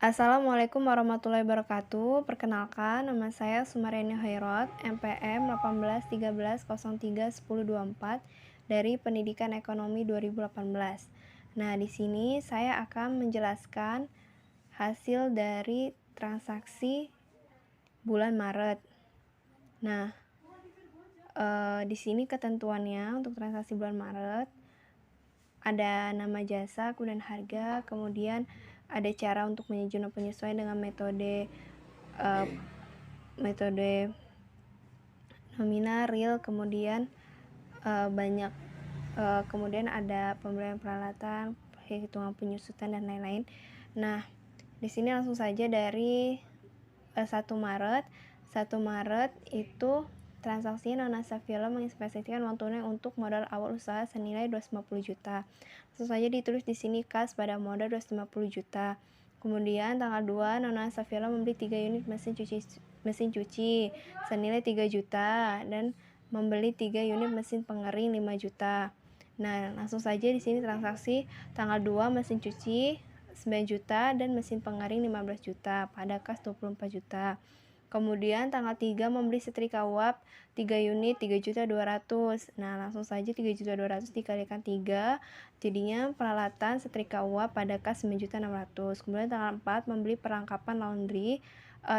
Assalamualaikum warahmatullahi wabarakatuh. Perkenalkan, nama saya Sumaryani Khairot, MPM 1813031024 dari Pendidikan Ekonomi 2018. Nah, di sini saya akan menjelaskan hasil dari transaksi bulan Maret. Nah, di sini ketentuannya untuk transaksi bulan Maret ada nama jasa, kemudian harga, kemudian ada cara untuk penyesuaian dengan metode nominal, real, kemudian kemudian ada pembelian peralatan, hitungan penyusutan dan lain-lain. Nah, di sini langsung saja dari 1 Maret. 1 Maret itu transaksi Nonasa Film menginvestasikan uang tunai untuk modal awal usaha senilai 250 juta. Langsung saja ditulis di sini kas pada modal 250 juta. Kemudian tanggal 2 Nonasa Film membeli 3 unit mesin cuci senilai 3 juta dan membeli 3 unit mesin pengering 5 juta. Nah, langsung saja di sini transaksi tanggal 2 mesin cuci 9 juta dan mesin pengering 15 juta pada kas 24 juta. Kemudian tanggal 3 membeli setrika uap 3 unit 3.200.000. Nah, langsung saja 3.200.000 dikalikan 3, jadinya peralatan setrika uap pada kas 9.600.000. Kemudian tanggal 4 membeli perlengkapan laundry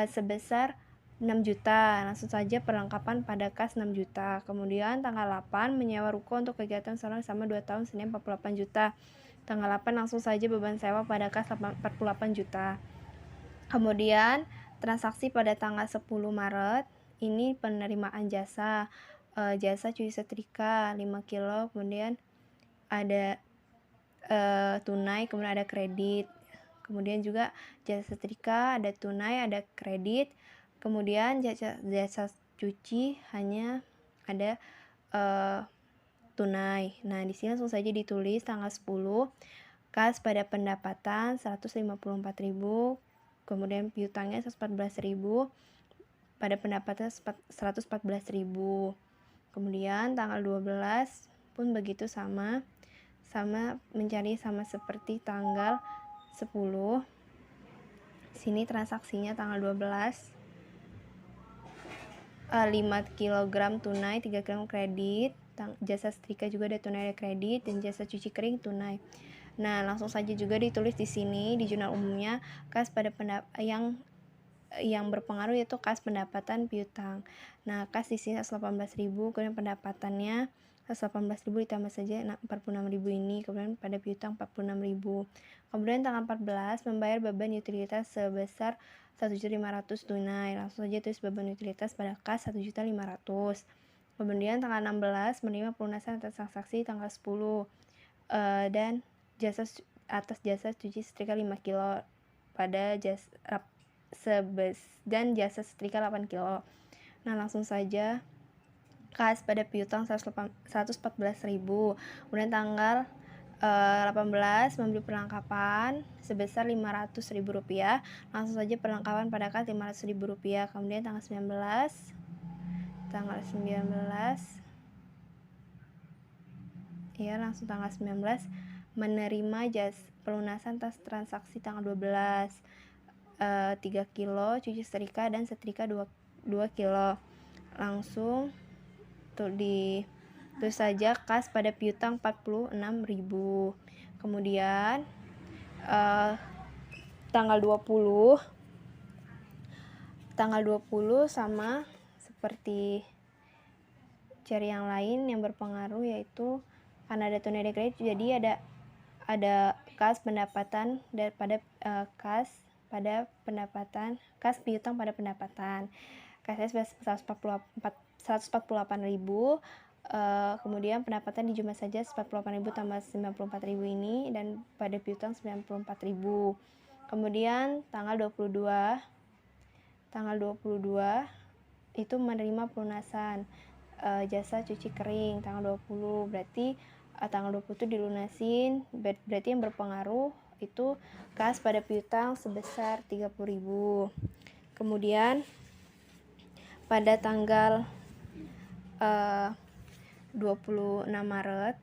sebesar 6 juta. Langsung saja perlengkapan pada kas 6 juta. Kemudian tanggal 8 menyewa ruko untuk kegiatan salon selama 2 tahun senilai 48 juta. Tanggal 8 langsung saja beban sewa pada kas 48 juta. Kemudian transaksi pada tanggal 10 Maret ini penerimaan jasa, jasa cuci setrika 5 kilo, kemudian ada tunai, kemudian ada kredit. Kemudian juga jasa setrika ada tunai, ada kredit. Kemudian jasa cuci hanya ada tunai. Nah, di sini langsung saja ditulis tanggal 10 kas pada pendapatan 154.000, kemudian piutangnya 114.000, pada pendapatan 114.000. Kemudian tanggal 12 pun begitu sama mencari sama seperti tanggal 10. Sini transaksinya tanggal 12 5 kg tunai, 3 kg kredit. Jasa setrika juga ada tunai, ada kredit, dan jasa cuci kering tunai. Nah, langsung saja juga ditulis di sini di jurnal umumnya kas pada yang berpengaruh yaitu kas pendapatan piutang. Nah, kas di sini 118.000, kemudian pendapatannya 118.000 ditambah saja 46.000 ini, kemudian pada piutang 46.000. Kemudian tanggal 14 membayar beban utilitas sebesar 1.500.000 tunai. Langsung saja tulis beban utilitas pada kas 1.500.000. Kemudian tanggal 16 menerima pelunasan atas transaksi tanggal 10 dan atas jasa cuci setrika 5 kilo pada dan jasa setrika 8 kilo. Nah, langsung saja kas pada piutang 114.000. Kemudian tanggal 18 membeli perlengkapan sebesar 500.000 rupiah. Langsung saja perlengkapan pada kas 500.000 rupiah. Kemudian tanggal 19 ya, langsung tanggal 19 menerima pelunasan atas transaksi tanggal 12 3 kilo cuci setrika dan setrika 2 kilo. Langsung tulis saja kas pada piutang 46.000. Kemudian tanggal 20 sama seperti ciri yang lain yang berpengaruh, yaitu karena ada tunai ada kredit, jadi ada kas pendapatan daripada kas piutang pada pendapatan. Kasnya 148.000, kemudian pendapatan di jumlah saja 148.000 tambah 94.000 ini, dan pada piutang 94.000. Kemudian tanggal 22 itu menerima pelunasan jasa cuci kering tanggal 20. Berarti tanggal 20 itu dilunasin, berarti yang berpengaruh itu kas pada piutang sebesar 30.000. Kemudian pada tanggal 26 Maret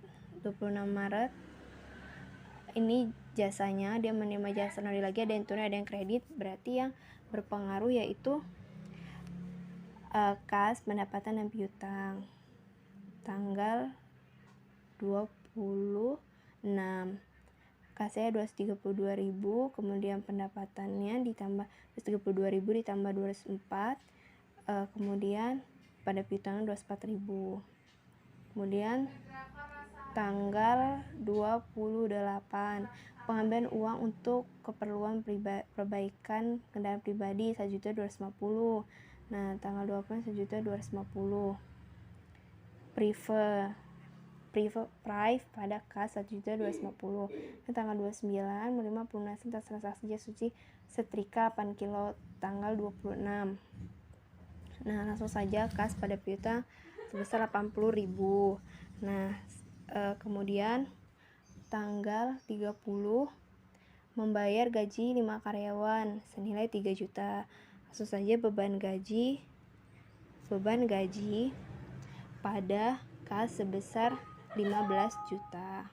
ini jasanya, dia menerima jasa nodi lagi, ada yang tunai, ada yang kredit. Berarti yang berpengaruh yaitu kas, pendapatan, dan piutang. Tanggal 26, kasnya 232.000, kemudian pendapatannya ditambah 232.000 ditambah 204, kemudian pada piutangnya 24.000. Kemudian tanggal 28, pengambilan uang untuk keperluan perbaikan kendaraan pribadi 1.250.000. Nah, tanggal 20 1.250.000. Prive pada kas 1.250.000. Dan tanggal 29 menerima pelunasan atas transaksi jas cuci setrika 8 kilo tanggal 26. Nah, langsung saja kas pada piutang sebesar 80.000. Nah, kemudian tanggal 30 membayar gaji 5 karyawan senilai 3 juta. Langsung saja beban gaji pada kas sebesar 15 juta.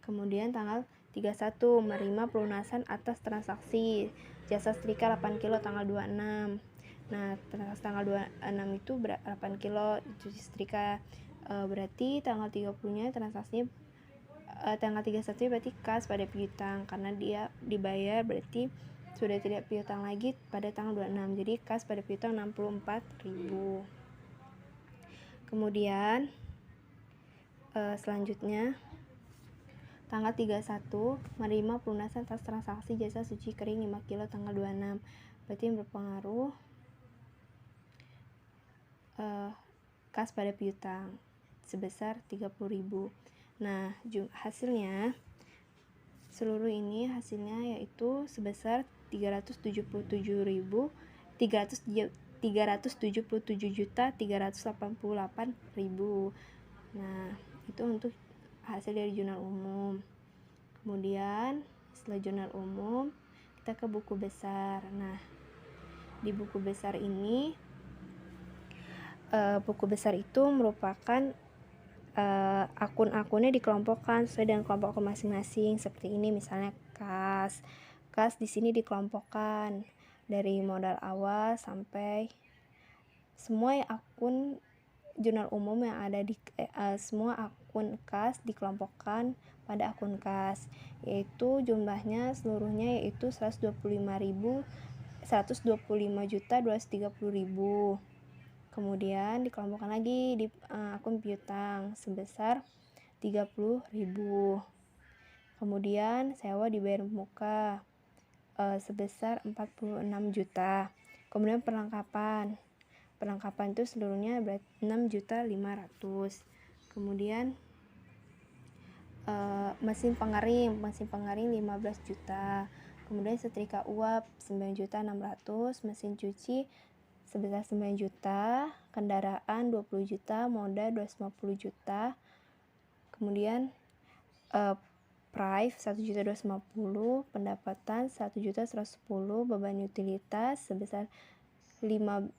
Kemudian tanggal 31 menerima pelunasan atas transaksi jasa setrika 8 kilo tanggal 26. Nah, transaksi tanggal 26 itu 8 kilo cuci setrika. Berarti tanggal 30-nya transaksinya tanggal 31 berarti kas pada piutang, karena dia dibayar berarti sudah tidak piutang lagi pada tanggal 26. Jadi kas pada piutang 64.000. Kemudian selanjutnya tanggal 31 menerima pelunasan atas transaksi jasa suci kering 5 kilo tanggal 26. Berarti yang berpengaruh kas pada piutang sebesar 30.000. Nah, hasilnya seluruh ini hasilnya yaitu sebesar 377.388.000. Nah, itu untuk hasil dari jurnal umum. Kemudian setelah jurnal umum kita ke buku besar. Nah, di buku besar ini buku besar itu merupakan akun-akunnya dikelompokkan sesuai dengan kelompok akun masing-masing. Seperti ini misalnya kas di sini dikelompokkan dari modal awal sampai semua akun jurnal umum yang ada di semua akun kas dikelompokkan pada akun kas, yaitu jumlahnya seluruhnya yaitu 125.230.000. Kemudian dikelompokkan lagi di akun piutang sebesar 30.000. Kemudian sewa dibayar muka sebesar 46 juta. Kemudian perlengkapan itu seluruhnya 6.500.000. Kemudian mesin pengering 15 juta. Kemudian setrika uap 9.600.000, mesin cuci sebesar 9 juta, kendaraan 20 juta, modal 250 juta. Kemudian Prive 1.250.000, pendapatan 1.110.000, beban utilitas sebesar 1.500.000,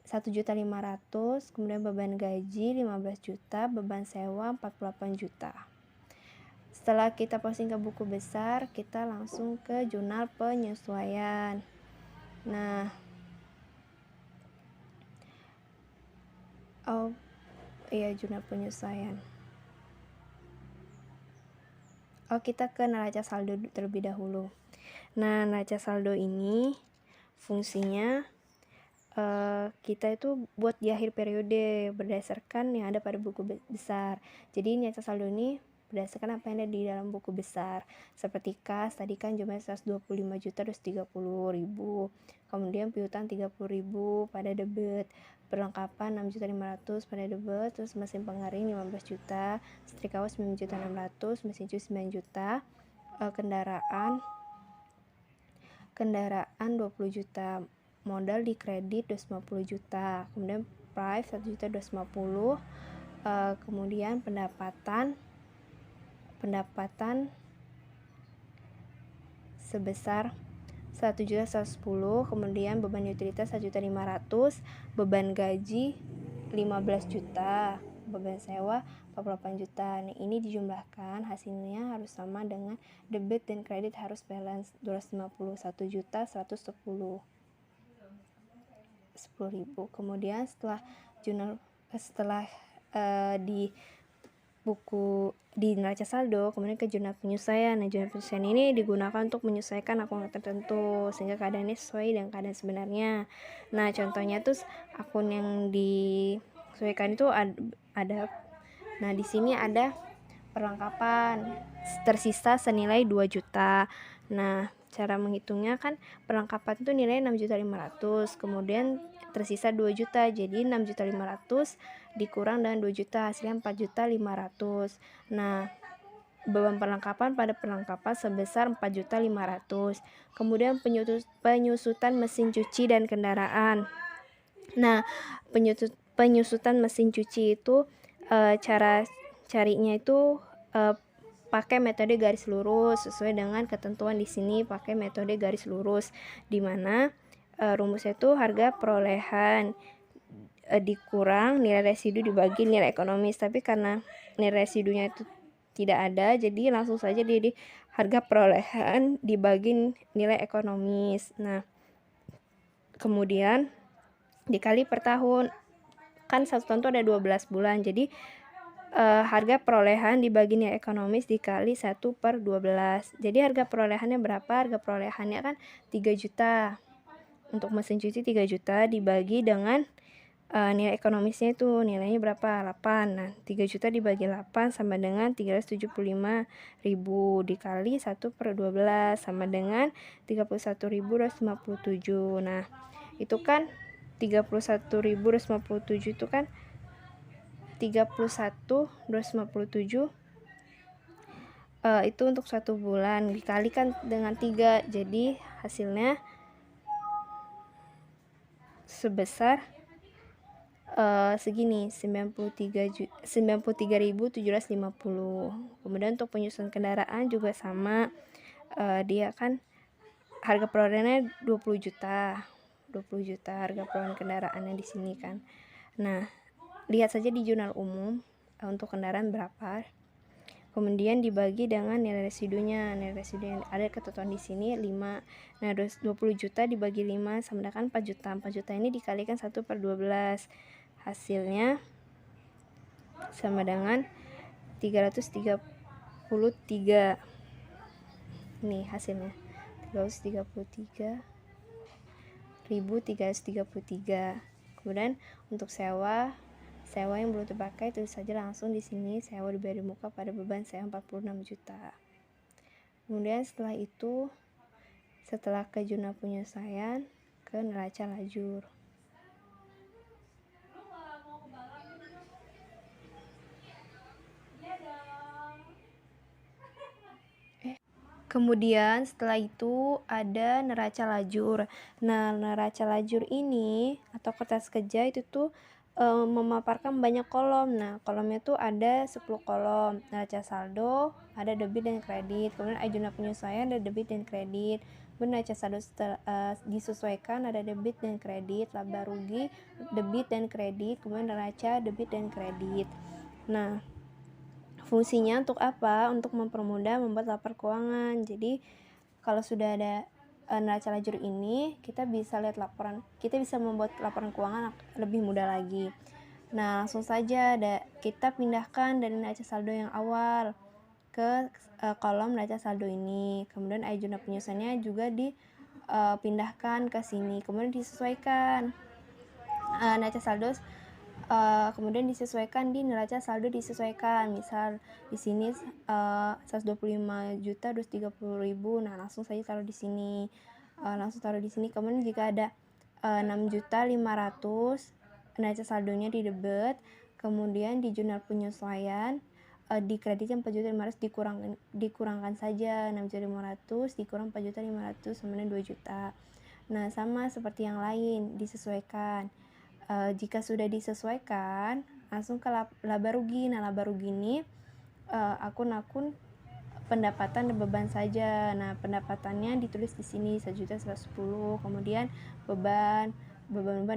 kemudian beban gaji 15 juta, beban sewa 48 juta. Setelah kita posting ke buku besar, kita langsung ke jurnal penyesuaian. Nah, jurnal penyesuaian. Kita ke neraca saldo terlebih dahulu. Nah, neraca saldo ini fungsinya kita itu buat di akhir periode berdasarkan yang ada pada buku besar. Jadi neraca saldo ini berdasarkan apa yang ada di dalam buku besar. Seperti kas tadi kan jumlahnya 125.230.000. Kemudian piutang 30.000 pada debit, perlengkapan 6.500.000 pada debit, terus mesin pengering 15 juta, setrika 9.600.000, mesin cuci 9 juta, kendaraan 20 juta, modal di kredit 250 juta, kemudian Prive 1.250.000, kemudian pendapatan sebesar 1.110.000, kemudian beban utilitas 1.500.000, beban gaji 15 juta, beban sewa 48 juta. Nah, ini dijumlahkan hasilnya harus sama dengan debit dan kredit harus balance 251 juta 110 ribu. Kemudian setelah di buku di neraca saldo, kemudian ke jurnal penyesuaian. Nah, jurnal penyesuaian ini digunakan untuk menyesuaikan akun tertentu sehingga keadaannya sesuai dengan keadaan sebenarnya. Nah, contohnya tuh akun yang disesuaikan itu ada. Nah, di sini ada perlengkapan tersisa senilai 2 juta. Nah, cara menghitungnya kan perlengkapan itu nilainya 6.500.000, kemudian tersisa 2 juta, jadi 6.500.000 dikurang dengan 2 juta, hasilnya 4.500.000. Nah, beban perlengkapan pada perlengkapan sebesar 4.500.000. Kemudian penyusutan mesin cuci dan kendaraan. Nah, penyusutan mesin cuci itu cara carinya itu pakai metode garis lurus sesuai dengan ketentuan di sini, pakai metode garis lurus, di mana rumusnya itu harga perolehan dikurang nilai residu dibagi nilai ekonomis. Tapi karena nilai residunya itu tidak ada, jadi langsung saja di harga perolehan dibagi nilai ekonomis. Nah, kemudian dikali per tahun, kan 1 tahun itu ada 12 bulan, jadi harga perolehan dibagi nilai ekonomis dikali 1/12. Jadi harga perolehannya berapa? Harga perolehannya kan 3 juta. Untuk mesin cuci 3 juta dibagi dengan nilai ekonomisnya itu nilainya berapa? 8. Nah, 3 juta dibagi 8 sama dengan 375.000 dikali 1/12 sama dengan 31.257. Nah, itu kan 31.257 itu kan 31.257 itu untuk 1 bulan dikalikan dengan 3, jadi hasilnya sebesar segini, 93.750. Kemudian untuk penyusunan kendaraan juga sama, dia kan harga perolehannya 20 juta harga perolehan kendaraannya di sini kan. Nah, lihat saja di jurnal umum untuk kendaraan berapa, kemudian dibagi dengan nilai residunya. Nilai residu yang ada ketentuan di sini 5. Nah, 20 juta dibagi 5 sama dengan 4 juta. 4 juta ini dikalikan 1/12. Hasilnya sama dengan 333. Nih hasilnya 333.333. Kemudian untuk sewa yang belum terpakai tulis saja langsung di sini, sewa dibayar di muka pada beban sewa 46 juta. Kemudian setelah ke jurnal penyelesaian, ke neraca lajur. Kemudian setelah itu ada neraca lajur. Nah, neraca lajur ini atau kertas kerja itu tuh memaparkan banyak kolom. Nah, kolomnya tuh ada 10 kolom. Neraca saldo, ada debit dan kredit. Kemudian jurnal penyesuaian ada debit dan kredit. Kemudian neraca saldo disesuaikan ada debit dan kredit. Laba rugi, debit dan kredit. Kemudian neraca debit dan kredit. Nah, fungsinya untuk apa? Untuk mempermudah membuat laporan keuangan. Jadi kalau sudah ada neraca lajur ini, kita bisa membuat laporan keuangan lebih mudah lagi. Nah, langsung saja kita pindahkan dari neraca saldo yang awal ke kolom neraca saldo ini. Kemudian jurnal penyusunannya juga dipindahkan ke sini. Kemudian disesuaikan neraca saldo. Kemudian disesuaikan di neraca saldo disesuaikan. Misal di sini 125.230.000. Nah, langsung saja taruh di sini. Kemudian jika ada 6.500.000 neraca saldonya di debit, kemudian di jurnal penyesuaian dikreditkan 4.500.000 dikurangkan saja 6.500.000 dikurang 4.500.000 sama dengan 2 juta. Nah, sama seperti yang lain disesuaikan. Jika sudah disesuaikan, langsung ke laba rugi. Nah, laba rugi ini akun-akun pendapatan dan beban saja. Nah, pendapatannya ditulis di sini 1.110.000. Kemudian beban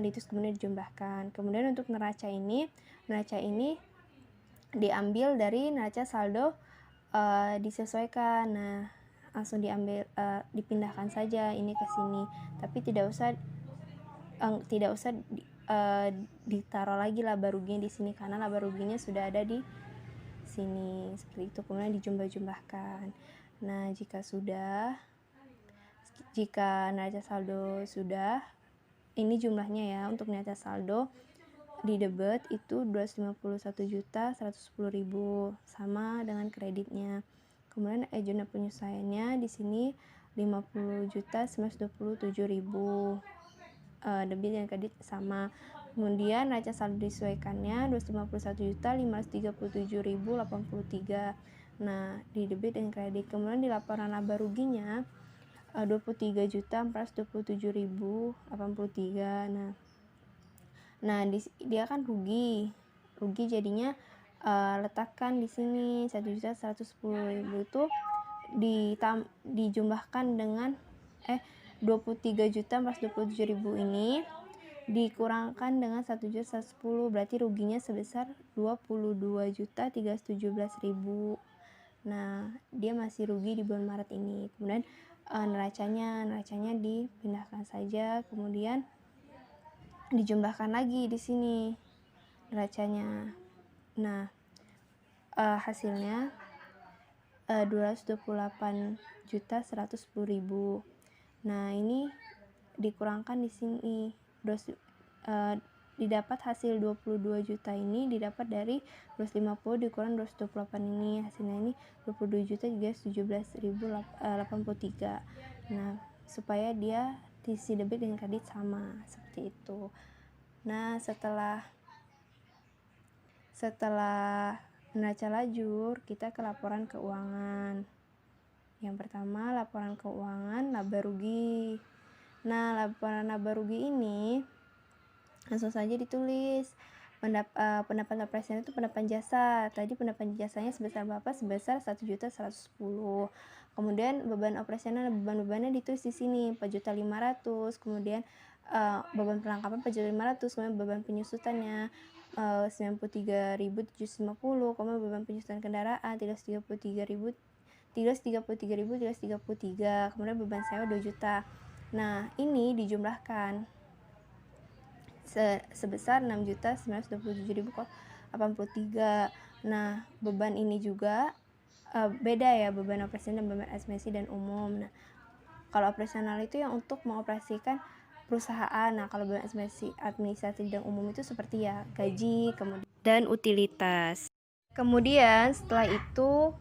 ditulis kemudian dijumlahkan. Kemudian untuk neraca ini diambil dari neraca saldo disesuaikan. Nah, langsung diambil, dipindahkan saja ini ke sini, tapi tidak usah ditaruh lagi laba ruginya di sini karena laba ruginya sudah ada di sini seperti itu. Kemudian dijumlah-jumlahkan. Nah, jika neraca saldo sudah, ini jumlahnya ya, untuk neraca saldo di debit itu 251.110.000 sama dengan kreditnya. Kemudian jumlah penyesuaiannya di sini 50.927.000, debit dan kredit sama. Kemudian neraca saldo disesuaikannya 251.537.083. Nah, di debit dan kredit. Kemudian di laporan laba ruginya 23.427.083. Nah, dia kan rugi jadinya letakkan di sini 1.110.000 itu dijumlahkan dengan 23.427.000 ini dikurangkan dengan 1.110.000, berarti ruginya sebesar 22.317.000. Nah, dia masih rugi di bulan Maret ini. Kemudian neracanya dipindahkan saja, kemudian dijumlahkan lagi di sini neracanya. Nah, hasilnya 228.110.000. Nah, ini dikurangkan di sini. Didapat hasil 22 juta ini didapat dari 250 dikurang 228 ini. Hasilnya ini 22.317.083. Nah, supaya dia sisi debit dan kredit sama seperti itu. Nah, setelah neraca lajur, kita ke laporan keuangan. Yang pertama, laporan keuangan laba rugi. Nah, laporan laba rugi ini langsung saja ditulis. Pendapatan operasional itu pendapatan jasa. Tadi pendapatan jasanya sebesar berapa? Sebesar 1.110.000. Kemudian beban operasional, bebannya ditulis di sini 4.500.000. Kemudian beban perlengkapan 4.500.000. Kemudian beban penyusutannya 93.750. Kemudian beban penyusutan kendaraan 333.333. Kemudian beban sewa 2 juta. Nah, ini dijumlahkan sebesar 6.927.083. Nah, beban ini juga beda ya, beban operasional dan beban administrasi dan umum. Nah, kalau operasional itu yang untuk mengoperasikan perusahaan. Nah, kalau beban administrasi dan umum itu seperti ya gaji, kemudian dan utilitas. Kemudian setelah itu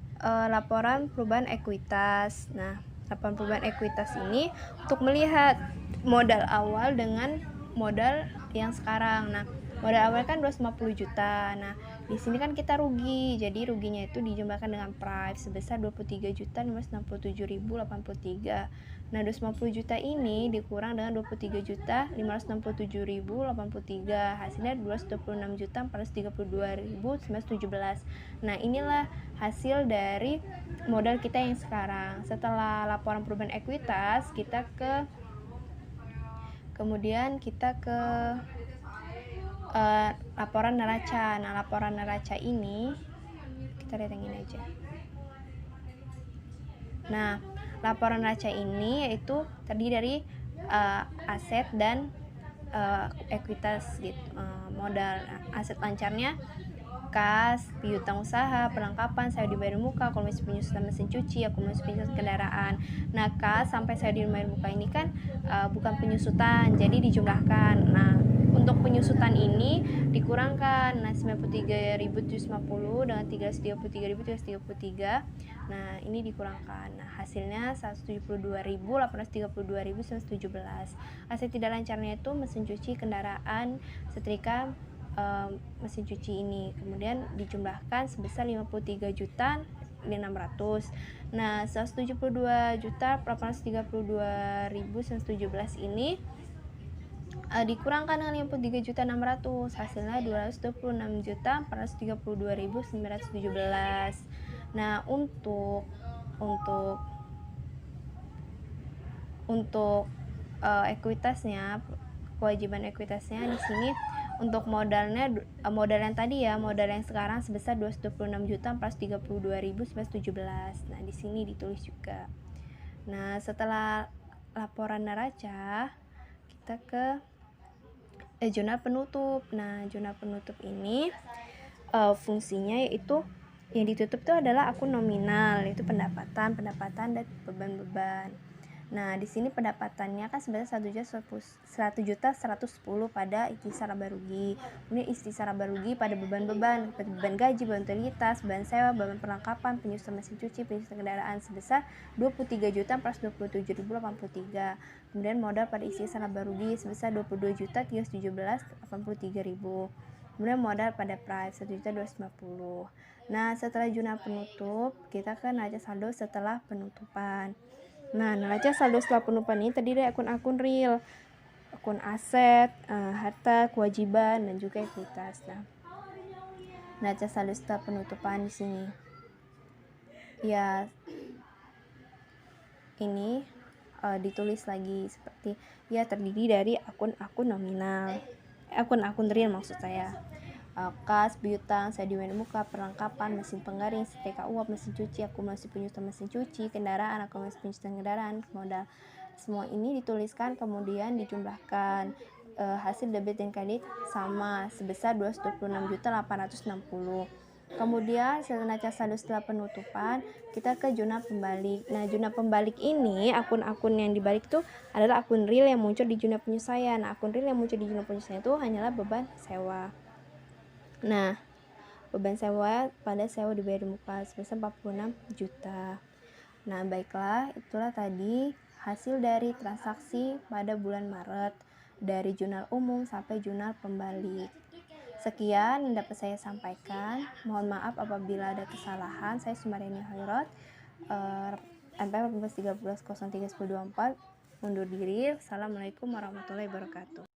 laporan perubahan ekuitas. Nah, laporan perubahan ekuitas ini untuk melihat modal awal dengan modal yang sekarang. Nah, modal awal kan 250 juta. Nah, di sini kan kita rugi. Jadi ruginya itu dijumlahkan dengan price sebesar 23.567.083. Nah, 250 juta ini dikurang dengan 23.567.083. Hasilnya 226.432.917. Nah, inilah hasil dari modal kita yang sekarang. Setelah laporan perubahan ekuitas, kemudian kita ke laporan neraca. Nah, laporan neraca ini kita lihat yang ini aja. Nah, laporan neraca ini yaitu terdiri dari aset dan ekuitas gitu, modal. Nah, aset lancarnya kas, piutang usaha, perlengkapan, sewa dibayar muka, komisi penyusutan mesin cuci, komisi penyusutan kendaraan. Nah, kas sampai sewa dibayar muka ini kan bukan penyusutan, jadi dijumlahkan. Nah, untuk penyusutan ini dikurangkan. Nah, 93.750 dengan 333.333. Nah, ini dikurangkan. Nah, hasilnya 172.832.917. Aset tidak lancarnya itu mesin cuci, kendaraan, setrika, mesin cuci ini. Kemudian dijumlahkan sebesar 53.600. Nah, 172.832.917 ini dikurangkan dengan 53.600. Hasilnya 226.432.917. Nah, untuk ekuitasnya, kewajiban ekuitasnya di sini Untuk modal yang tadi ya, modal yang sekarang sebesar 226.432.917. Nah, di sini ditulis juga. Nah, setelah laporan neraca, kita ke jurnal penutup. Nah, jurnal penutup ini fungsinya yaitu yang ditutup itu adalah akun nominal, yaitu pendapatan dan beban-beban. Nah, di sini pendapatannya kan sebesar 1.110.000 pada ikhtisar laba rugi. Kemudian ikhtisar laba rugi pada beban-beban, beban gaji, beban utilitas, beban sewa, beban perlengkapan, penyusun mesin cuci, penyusun kendaraan sebesar 23.427.083. Kemudian modal pada ikhtisar laba rugi sebesar 22.317.083. Kemudian modal pada price 1.250. Nah, setelah jurnal penutup, kita ke neraca saldo setelah penutupan. Nah, neraca saldo setelah penutupan ini terdiri dari akun-akun real, akun aset, harta, kewajiban, dan juga ekuitas. Nah, neraca saldo setelah penutupan di sini, ya ini ditulis lagi seperti ya terdiri dari akun-akun nominal, akun-akun real maksud saya. Kas, piutang, sedimen muka, perlengkapan, mesin penggaring, setrika uap, mesin cuci, akumulasi penyusun mesin cuci, kendaraan, akumulasi penyusun kendaraan, modal. Semua ini dituliskan kemudian dijumlahkan. Hasil debit dan kredit sama sebesar 226.860. Kemudian neraca saldo setelah penutupan, kita ke jurnal pembalik. Nah, jurnal pembalik ini akun-akun yang dibalik itu adalah akun real yang muncul di jurnal penyelesaian. Nah, akun real yang muncul di jurnal penyelesaian itu hanyalah beban sewa. Nah, beban sewa pada sewa dibayar di muka sebesar 46 juta. Nah, baiklah, itulah tadi hasil dari transaksi pada bulan Maret dari jurnal umum sampai jurnal pembalik. Sekian yang dapat saya sampaikan. Mohon maaf apabila ada kesalahan. Saya Sumaryani Hoirot, MPM 1813031024, undur diri. Assalamualaikum warahmatullahi wabarakatuh.